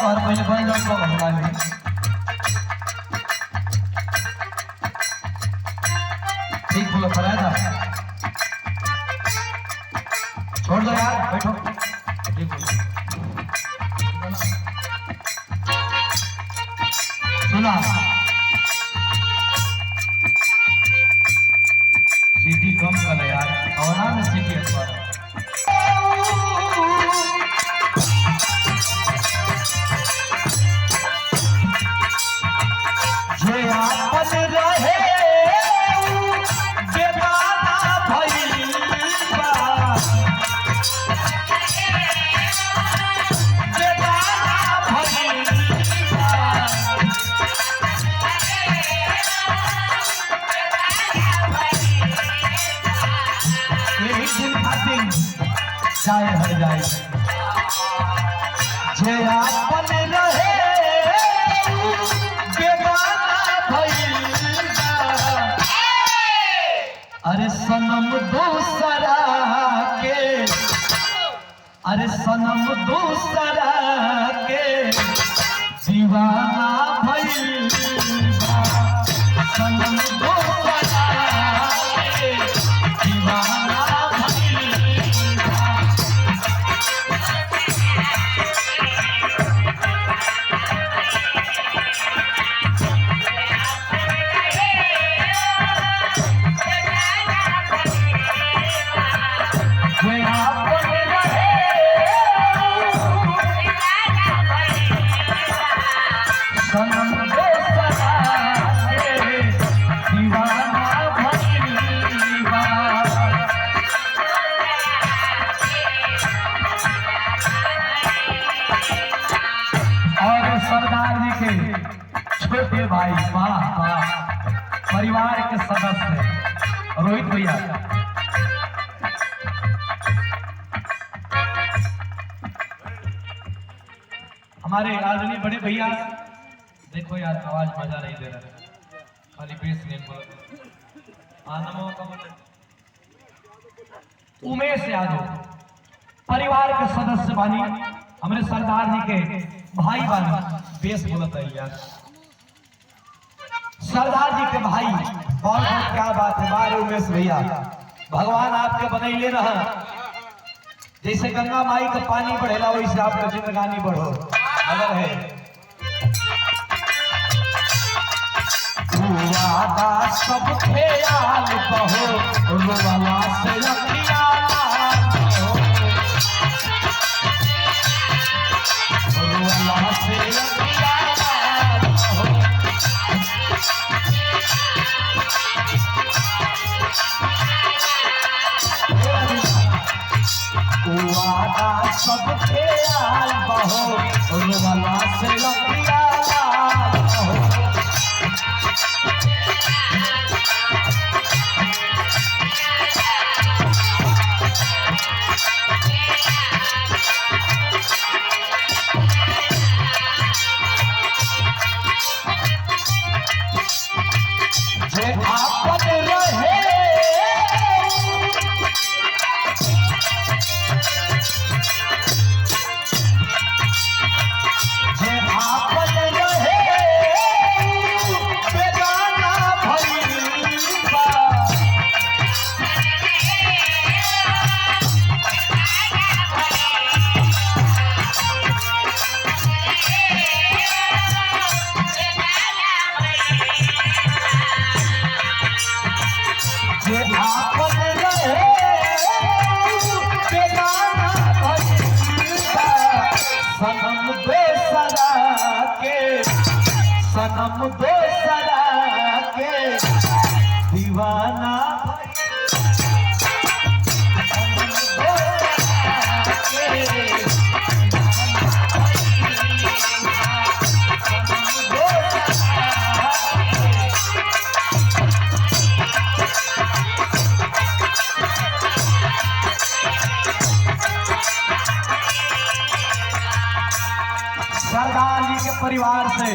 तो हर महीने बन जाओ को भगा ले। ठीक बोलो फरायदा छोड़ दो यार बैठो। ठीक बोलो सुना सीधी कम कर यार कवना में सीधी है जाए हर जाए जे आपन रहे बेगाना भइला। अरे सनम दूसरा के अरे सनम दूसरा के दीवाना भइला। सनम दूसरा के दीवाना छोटे भाई वाह वाह परिवार के सदस्य रोहित भैया हमारे आदरणीय बड़े भैया देखो यार आवाज मजा नहीं दे रहा खाली बेस नहीं बोलो। उमेश यादव परिवार के सदस्य बानी हमारे सरदार जी के भाई बानी बेस बोलता है यार सरदार जी के भाई बहुत क्या बात है। बारे उमेश भैया भगवान आपके बनैले रहा जैसे गंगा माई का पानी बढ़ेला वैसे आपका जिंदगानी बढ़ो अगर है वादा सब ख्याल कहो रोवाला से रखिया रोवाला से रखिया वादा सब ख्याल बहो रोवाला से रखिया सनम दूसरा के दीवाना सरदार जी के परिवार से